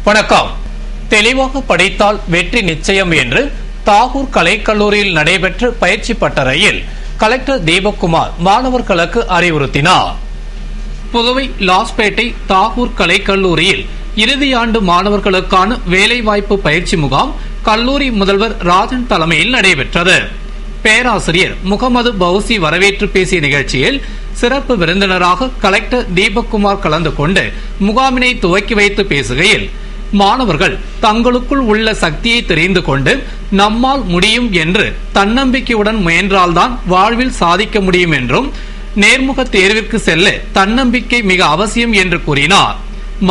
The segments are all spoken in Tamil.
வணக்கம். தெளிவாக படித்தால் வெற்றி நிச்சயம் என்று தாகூர் கலைக்கல்லூரியில் நடைபெற்ற பயிற்சி பட்டறையில் கலெக்டர் தீபக்குமார் மாணவர்களுக்கு அறிவுறுத்தினார். புதுவை லாஸ்பேட்டை தாகூர் கலைக்கல்லூரியில் இறுதியாண்டு மாணவர்களுக்கான வேலைவாய்ப்பு பயிற்சி முகாம் கல்லூரி முதல்வர் ராஜன் தலைமையில் நடைபெற்றது. பேராசிரியர் முகமது பௌசி வரவேற்று பேசிய நிகழ்ச்சியில் சிறப்பு விருந்தினராக கலெக்டர் தீபக்குமார் கலந்து கொண்டு முகாமினை துவக்கி வைத்து பேசுகையில், மாணவர்கள் தங்களுக்குள் உள்ள சக்தியை தெரிந்து கொண்டு நம்மால் முடியும் என்று தன்னம்பிக்கையுடன் முயன்றால்தான் வாழ்வில் சாதிக்க முடியும் என்றும், நேர்முக தேர்விற்கு செல்ல தன்னம்பிக்கை மிக அவசியம் என்று கூறினார்.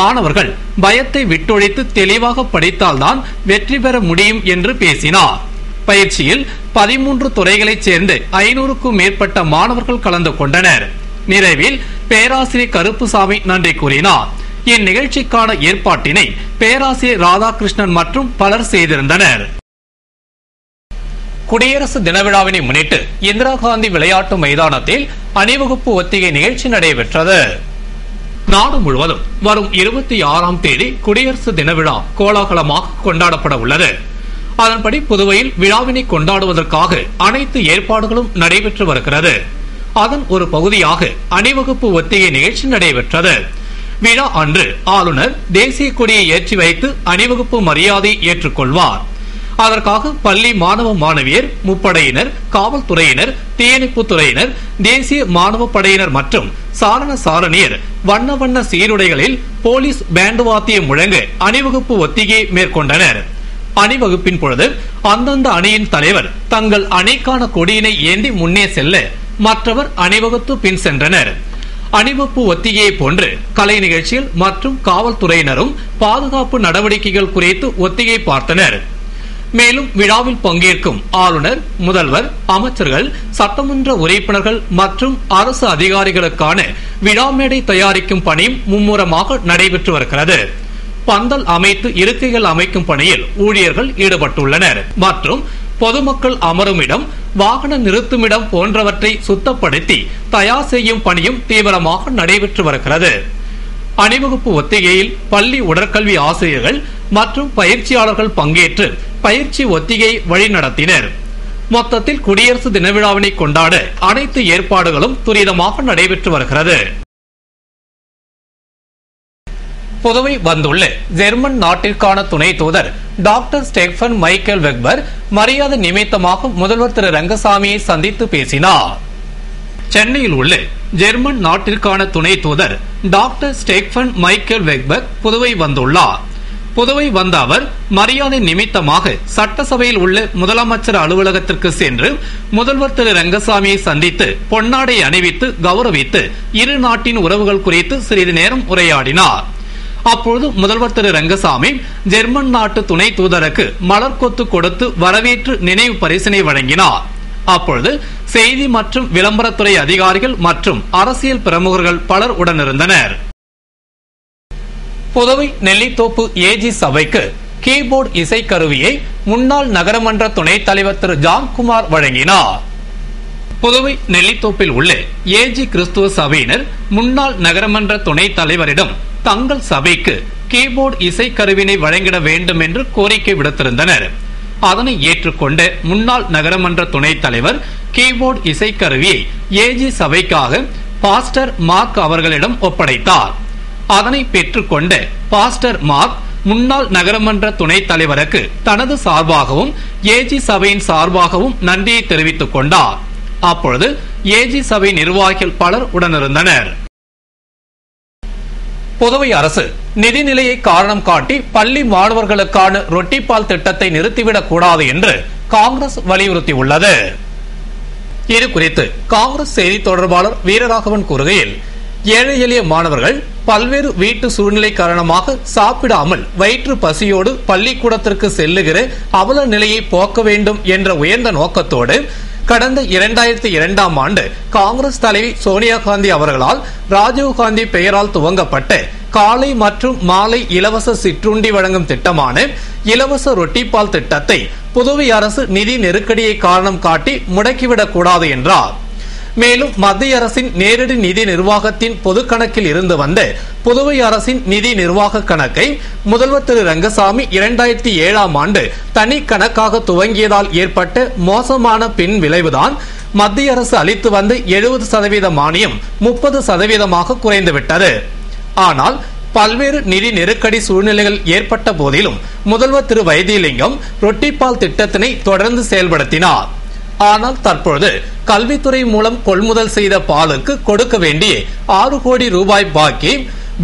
மாணவர்கள் பயத்தை விட்டொழித்து தெளிவாக படித்தால்தான் வெற்றி பெற முடியும் என்று பேசினார். பயிற்சியில் 13 துறைகளைச் சேர்ந்து 500க்கும் மேற்பட்ட மாணவர்கள் கலந்து கொண்டனர். நிறைவில் பேராசிரியர் கருப்புசாமி நன்றி கூறினார். இந்நிகழ்ச்சிக்கான ஏற்பாட்டினை பேராசிரியர் ராதாகிருஷ்ணன் மற்றும் பலர் செய்திருந்தனர். குடியரசு தின விழாவினை முன்னிட்டு இந்திரா காந்தி விளையாட்டு மைதானத்தில் அணிவகுப்பு ஒத்திகை நிகழ்ச்சி நடைபெற்றது. நாடு முழுவதும் வரும் 26ஆம் தேதி குடியரசு தின விழா கோலாகலமாக கொண்டாடப்பட உள்ளது. அதன்படி புதுவையில் விழாவினை கொண்டாடுவதற்காக அனைத்து ஏற்பாடுகளும் நடைபெற்று வருகிறது. அதன் ஒரு பகுதியாக அணிவகுப்பு ஒத்திகை நிகழ்ச்சி நடைபெற்றது. விழா அன்று ஆளுநர் தேசிய கொடியை ஏற்றி வைத்து அணிவகுப்பு மரியாதை ஏற்றுக்கொள்வார். அதற்காக பள்ளி மாணவ மாணவியர், முப்படையினர், காவல்துறையினர், தீயணைப்பு துறையினர், தேசிய மாணவ படையினர் மற்றும் சாரண சாரணியர் வண்ண வண்ண சீருடைகளில் போலீஸ் பேண்ட் வாத்தியம் முழங்க அணிவகுப்பு ஒத்திகையை மேற்கொண்டனர். அணிவகுப்பின் பொழுது அந்தந்த அணியின் தலைவர் தங்கள் அணிக்கான கொடியினை ஏந்தி முன்னே செல்ல மற்றவர் அணிவகுத்து பின் சென்றனர். அணிவகுப்பு ஒத்திகையை போன்று கலை நிகழ்ச்சிகள் மற்றும் காவல்துறையினரும் பாதுகாப்பு நடவடிக்கைகள் குறித்து ஒத்திகை பார்த்தனர். மேலும் விழாவில் பங்கேற்கும் ஆளுநர், முதல்வர், அமைச்சர்கள், சட்டமன்ற உறுப்பினர்கள் மற்றும் அரசு அதிகாரிகளுக்கான விழா மேடை தயாரிக்கும் பணியும் மும்முரமாக நடைபெற்று வருகிறது. பந்தல் அமைத்து இருக்கைகள் அமைக்கும் பணியில் ஊழியர்கள் ஈடுபட்டுள்ளனர் மற்றும் பொதுமக்கள் அமரும் இடம், வாகன நிறுத்துமிடம் போன்றவற்றை சுத்தப்படுத்தி தயார் செய்யும் பணியும் தீவிரமாக நடைபெற்று வருகிறது. அணிவகுப்பு ஒத்திகையில் பள்ளி உடற்கல்வி ஆசிரியர்கள் மற்றும் பயிற்சியாளர்கள் பங்கேற்று பயிற்சி ஒத்திகையை வழிநடத்தினர். மொத்தத்தில் குடியரசு தின விழாவினை கொண்டாட அனைத்து ஏற்பாடுகளும் துரிதமாக நடைபெற்று வருகிறது. புதுவை வந்துள்ள ஜெர்மன் நாட்டிற்கான துணை தூதர் டாக்டர் ஸ்டெஃபன் மைக்கேல் வெக்பர் மரியாதை நிமித்தமாக முதல்வர் திரு ரங்கசாமியை சந்தித்து பேசினார். சென்னையில் உள்ள ஜெர்மன் நாட்டிற்கான துணை தூதர் டாக்டர் ஸ்டெஃபன் மைக்கேல் வெக்பர் புதுவை வந்துள்ளார். புதுவை வந்த அவர் மரியாதை நிமித்தமாக சட்டசபையில் உள்ள முதலமைச்சர் அலுவலகத்திற்கு சென்று முதல்வர் திரு ரங்கசாமியை சந்தித்து பொன்னாடை அணிவித்து கௌரவித்து இரு நாட்டின் உறவுகள் குறித்து சிறிது நேரம் உரையாடினார். அப்பொழுது முதல்வர் திரு ரங்கசாமி ஜெர்மன் நாட்டு துணை தூதருக்கு மலர் கொத்து கொடுத்து வரவேற்று நினைவு பரிசினை வழங்கினார். அப்பொழுது செய்தி மற்றும் விளம்பரத்துறை அதிகாரிகள் மற்றும் அரசியல் பிரமுகர்கள் பலர் உடனிருந்தனர். புதுவை நெல்லித்தோப்பு ஏஜி சபைக்கு கீபோர்டு இசைக்கருவியை முன்னாள் நகரமன்ற துணைத் தலைவர் திரு ஜான்குமார் வழங்கினார். புதுவை நெல்லித்தோப்பில் உள்ள ஏஜி கிறிஸ்துவ சபையினர் முன்னாள் நகரமன்ற துணைத் தலைவரிடம் தங்கள் சபைக்கு கீபோர்டு இசைக்கருவினை வழங்கிட வேண்டும் என்று கோரிக்கை விடுத்திருந்தனர். அதனை ஏற்றுக்கொண்ட முன்னாள் நகரமன்ற துணைத் தலைவர் கீபோர்டு இசைக்கருவியை ஏஜி சபைக்காக பாஸ்டர் மார்க் அவர்களிடம் ஒப்படைத்தார். அதனை பெற்றுக்கொண்ட பாஸ்டர் மார்க் முன்னாள் நகரமன்ற துணைத் தலைவருக்கு தனது சார்பாகவும் ஏஜி சபையின் சார்பாகவும் நன்றியை தெரிவித்துக் கொண்டார். அப்பொழுது ஏஜி சபை நிர்வாகிகள் பலர் உடனிருந்தனர். புதுவை அரசு நிதிநிலையை காரணம் காட்டி பள்ளி மாணவர்களுக்கான ரொட்டிப்பால் திட்டத்தை நிறுத்திவிடக் கூடாது என்று காங்கிரஸ் வலியுறுத்தியுள்ளது. இது குறித்து காங்கிரஸ் செய்தி தொடர்பாளர் வீரராகவன் கூறுகையில், ஏழை எளிய மாணவர்கள் பல்வேறு வீட்டு சூழ்நிலை காரணமாக சாப்பிடாமல் வயிற்று பசியோடு பள்ளிக்கூடத்திற்கு செல்லுகிற அவல நிலையை போக்க வேண்டும் என்ற உயர்ந்த நோக்கத்தோடு கடந்த 2002ஆம் ஆண்டு காங்கிரஸ் தலைவி சோனியா காந்தி அவர்களால் ராஜீவ்காந்தி பெயரால் துவங்கப்பட்ட காலை மற்றும் மாலை இலவச சிற்றுண்டி வழங்கும் திட்டமான இலவச ரொட்டிப்பால் திட்டத்தை புதுவை அரசு நிதி நெருக்கடியை காரணம் காட்டி முடக்கிவிடக் கூடாது என்றார். மேலும் மத்திய அரசின் நேரடி நிதி நிர்வாகத்தின் பொது கணக்கில் இருந்து வந்த புதுவை அரசின் நிதி நிர்வாக கணக்கை முதல்வர் திரு ரங்கசாமி 2007ஆம் ஆண்டு தனி கணக்காக துவங்கியதால் ஏற்பட்ட மோசமான பின் விளைவுதான் மத்திய அரசு அளித்து வந்த 70% மானியம் 30%ஆக குறைந்துவிட்டது. ஆனால் பல்வேறு நிதி நெருக்கடி சூழ்நிலைகள் ஏற்பட்ட போதிலும் முதல்வர் திரு வைத்திலிங்கம் ரொட்டிப்பால் திட்டத்தினை தொடர்ந்து செயல்படுத்தினார். ஆனால் தற்பொழுது கல்வித்துறை மூலம் கொள்முதல் செய்த பாலுக்கு கொடுக்க வேண்டிய 6 கோடி ரூபாய் பாக்கி,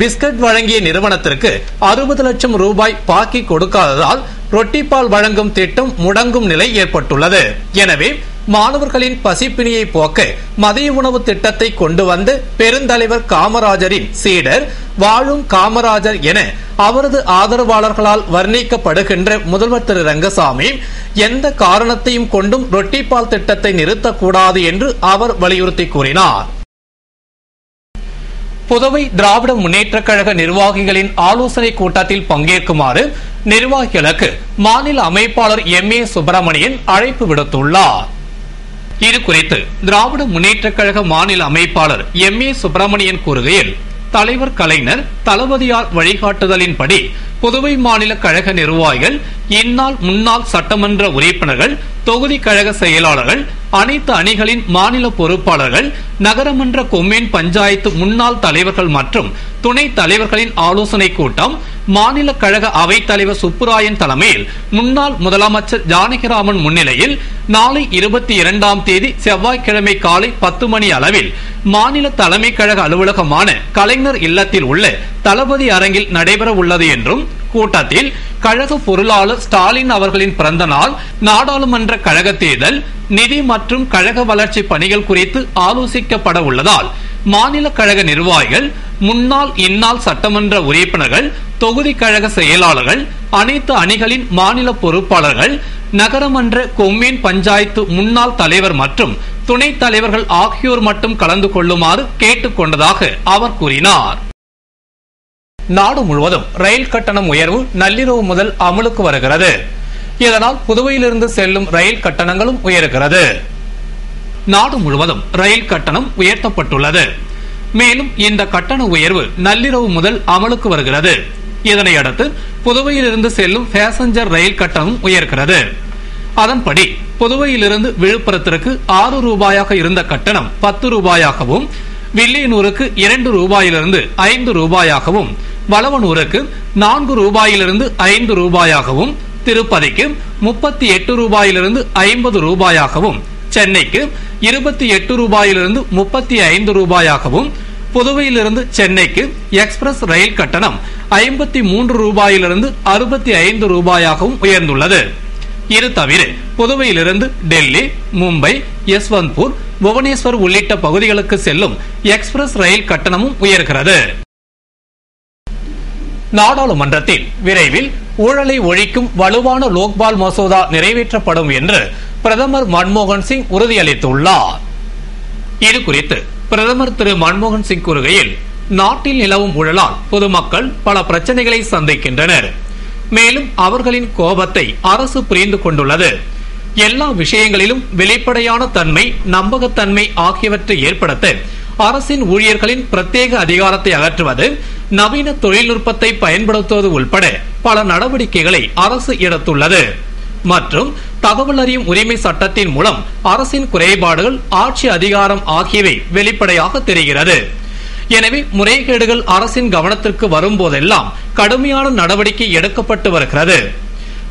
பிஸ்கட் வழங்கிய நிறுவனத்திற்கு 60 லட்சம் ரூபாய் பாக்கி கொடுக்காததால் ரொட்டிப்பால் வழங்கும் திட்டம் முடங்கும் நிலை ஏற்பட்டுள்ளது. எனவே மாணவர்களின் பசிப்பினியை போக்க மதிய உணவு திட்டத்தை கொண்டு வந்து பெருந்தலைவர் காமராஜரின் சீடர் வாழும் காமராஜர் என அவரது ஆதரவாளர்களால் வர்ணிக்கப்படுகின்ற முதல்வர் திரு ரங்கசாமி எந்த காரணத்தையும் கொண்டும் ரொட்டிப்பால் திட்டத்தை நிறுத்தக்கூடாது என்று அவர் வலியுறுத்தி கூறினார். புதுவை திராவிட முன்னேற்ற கழக நிர்வாகிகளின் ஆலோசனை கூட்டத்தில் பங்கேற்குமாறு நிர்வாகிகளுக்கு மாநில அமைப்பாளர் MA சுப்பிரமணியன் அழைப்பு விடுத்துள்ளார். இது குறித்து திராவிட முன்னேற்ற கழக மாநில அமைப்பாளர் MA சுப்பிரமணியன் கூறுகையில், தலைவர் கலைஞர் தளபதியார் வழிகாட்டுதலின்படி புதுவை மாநில கழக நிர்வாகிகள், இந்நாள் முன்னாள் சட்டமன்ற உறுப்பினர்கள், தொகுதி கழக செயலாளர்கள், அனைத்து அணிகளின் மாநில பொறுப்பாளர்கள், நகரமன்ற கொம்யூன் பஞ்சாயத்து முன்னாள் தலைவர்கள் மற்றும் துணை தலைவர்களின் ஆலோசனை கூட்டம் மாநில கழக அவைத் தலைவர் சுப்புராயன் தலைமையில் முன்னாள் முதலமைச்சர் ஜானகிராமன் முன்னிலையில் நாளை 22ஆம் தேதி செவ்வாய்க்கிழமை காலை 10 மணி அளவில் மாநில தலைமை கழக அலுவலகமான கலைஞர் இல்லத்தில் உள்ள தளபதி அரங்கில் நடைபெற உள்ளது என்றும், கூட்டத்தில் கழக பொருளாளர் ஸ்டாலின் அவர்களின் பிறந்த நாள், நாடாளுமன்ற கழக தேர்தல், நிதி மற்றும் கழக வளர்ச்சி பணிகள் குறித்து ஆலோசிக்கப்பட உள்ளதால் மாநில கழக நிர்வாகிகள், முன்னாள் இந்நாள் சட்டமன்ற உறுப்பினர்கள், தொகுதி கழக செயலாளர்கள், அனைத்து அணிகளின் மாநில பொறுப்பாளர்கள், நகரமன்ற கொம்யூன் பஞ்சாயத்து முன்னாள் தலைவர் மற்றும் துணைத் தலைவர்கள் ஆகியோர் மட்டும் கலந்து கொள்ளுமாறு கேட்டுக் கொண்டதாக அவர் கூறினார். நாடு முழுவதும் ரயில் கட்டணம் உயர்வு நள்ளிரவு முதல் அமலுக்கு வருகிறது. இதனால் புதுவையிலிருந்து செல்லும் ரயில் கட்டணங்களும் உயர்கிறது. நாடு முழுவதும் ரயில் கட்டணம் உயர்த்தப்பட்டுள்ளது. மேலும் இந்த கட்டண உயர்வு நள்ளிரவு முதல் அமலுக்கு வருகிறது. இதனையடுத்து புதுவையிலிருந்து செல்லும் பேசஞ்சர் ரயில் கட்டணம் உயர்கிறது. அதன்படி புதுவையிலிருந்து விழுப்புரத்திற்கு 6 ரூபாயாக இருந்த கட்டணம் 10 ரூபாயாகவும், வில்லியனூருக்கு 2 ரூபாயிலிருந்து 5 ரூபாயாகவும், வளவனூருக்கு 4 ரூபாயிலிருந்து 5 ரூபாயாகவும், திருப்பதிக்கு 38 ரூபாயிலிருந்து 50 ரூபாயாகவும், சென்னைக்கு 28 ரூபாயிலிருந்து 35 ரூபாயாகவும், புதுவையிலிருந்து சென்னைக்கு எக்ஸ்பிரஸ் ரயில் கட்டணம் 53 ரூபாயிலிருந்து 65 ரூபாயாகவும் உயர்ந்துள்ளது. இது தவிர புதுவையிலிருந்து டெல்லி, மும்பை, யஸ்வந்த்பூர், புவனேஸ்வர் உள்ளிட்ட பகுதிகளுக்கு செல்லும் எக்ஸ்பிரஸ் ரயில் கட்டணமும் உயர்கிறது. நாடாளுமன்றத்தில் விரைவில் ஊழலை ஒழிக்கும் வலுவான லோக்பால் மசோதா நிறைவேற்றப்படும் என்று பிரதமர் மன்மோகன் சிங் உறுதியளித்துள்ளார். இது குறித்து பிரதமர் திரு மன்மோகன் சிங் கூறுகையில், நாட்டில் நிலவும் ஊழலால் பொதுமக்கள் பல பிரச்சனைகளை சந்திக்கின்றனர். மேலும் அவர்களின் கோபத்தை அரசு புரிந்து கொண்டுள்ளது. எல்லா விஷயங்களிலும் வெளிப்படையான தன்மை, நம்பகத்தன்மை ஆகியவற்றை ஏற்படுத்த அரசின் ஊழியர்களின் பிரத்யேக அதிகாரத்தை அகற்றுவது, நவீன தொழில்நுட்பத்தை பயன்படுத்துவது உள்பட பல நடவடிக்கைகளை அரசு எடுத்துள்ளது. மற்றும் தகவல் அறியும் உரிமை சட்டத்தின் மூலம் அரசின் குறைபாடுகள், ஆட்சி அதிகாரம் ஆகியவை வெளிப்படையாக தெரிகிறது. எனவே முறைகேடுகள் அரசின் கவனத்திற்கு வரும்போதெல்லாம் கடுமையான நடவடிக்கை எடுக்கப்பட்டு வருகிறது.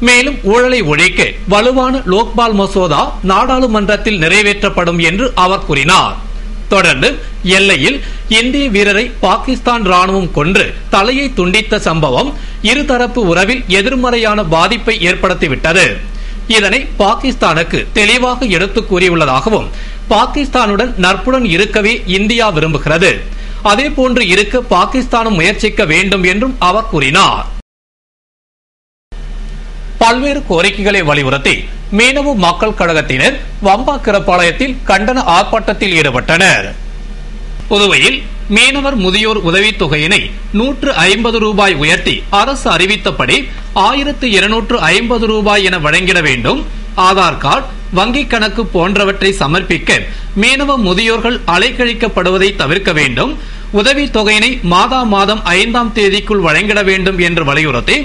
மேலும் ஊழலை ஒழிக்க வலுவான லோக்பால் மசோதா நாடாளுமன்றத்தில் நிறைவேற்றப்படும் என்று அவர் கூறினார். தொடர்ந்து எல்லையில் இந்திய வீரரை பாகிஸ்தான் ராணுவம் கொன்று தலையை துண்டித்த சம்பவம் இருதரப்பு உறவில் எதிர்மறையான பாதிப்பை ஏற்படுத்திவிட்டது. இதனை பாகிஸ்தானுக்கு தெளிவாக எடுத்து கூறியுள்ளதாகவும், பாகிஸ்தானுடன் நட்புடன் இருக்கவே இந்தியா விரும்புகிறது, அதேபோன்று இருக்க பாகிஸ்தானும் முயற்சிக்க வேண்டும் என்றும் அவர் கூறினார். பல்வேறு கோரிக்கைகளை வலியுறுத்தி மீனவ மக்கள் கழகத்தினர் வம்பாக்கிரப்பாளையத்தில் கண்டன ஆர்ப்பாட்டத்தில் ஈடுபட்டனர். புதுவையில் மீனவர் முதியோர் உதவித் தொகையினை 150 ரூபாய் உயர்த்தி அரசு அறிவித்தபடி 1250 ரூபாய் என வழங்கிட வேண்டும். ஆதார் கார்டு, வங்கிக் கணக்கு போன்றவற்றை சமர்ப்பிக்க மீனவ முதியோர்கள் அலைக்கழிக்கப்படுவதை தவிர்க்க வேண்டும். உதவித் தொகையினை மாதா மாதம் 5ஆம் தேதிக்குள் வழங்கிட வேண்டும் என்று வலியுறுத்தி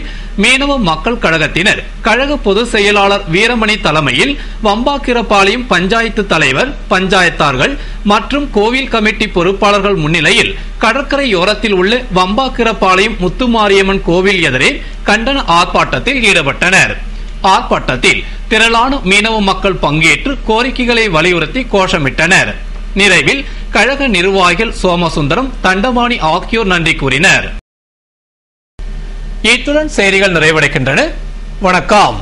மீனவ மக்கள் கழகத்தினர் கழக பொதுச் செயலாளர் வீரமணி தலைமையில் வம்பாக்கிரபாளையம் பஞ்சாயத்து தலைவர், பஞ்சாயத்தார்கள் மற்றும் கோவில் கமிட்டி பொறுப்பாளர்கள் முன்னிலையில் கடற்கரையோரத்தில் உள்ள வம்பாக்கிரபாளையம் முத்துமாரியம்மன் கோவில் எதிரே கண்டன ஆர்ப்பாட்டத்தில் ஈடுபட்டனர். ஆர்ப்பாட்டத்தில் திரளான மீனவ மக்கள் பங்கேற்று கோரிக்கைகளை வலியுறுத்தி கோஷமிட்டனர். நிறைவில் கழக நிர்வாகிகள் சோமசுந்தரம், தண்டபாணி ஆகியோர் நன்றி கூறினர். இத்துடன் செய்திகள் நிறைவடைகின்றன. வணக்கம்.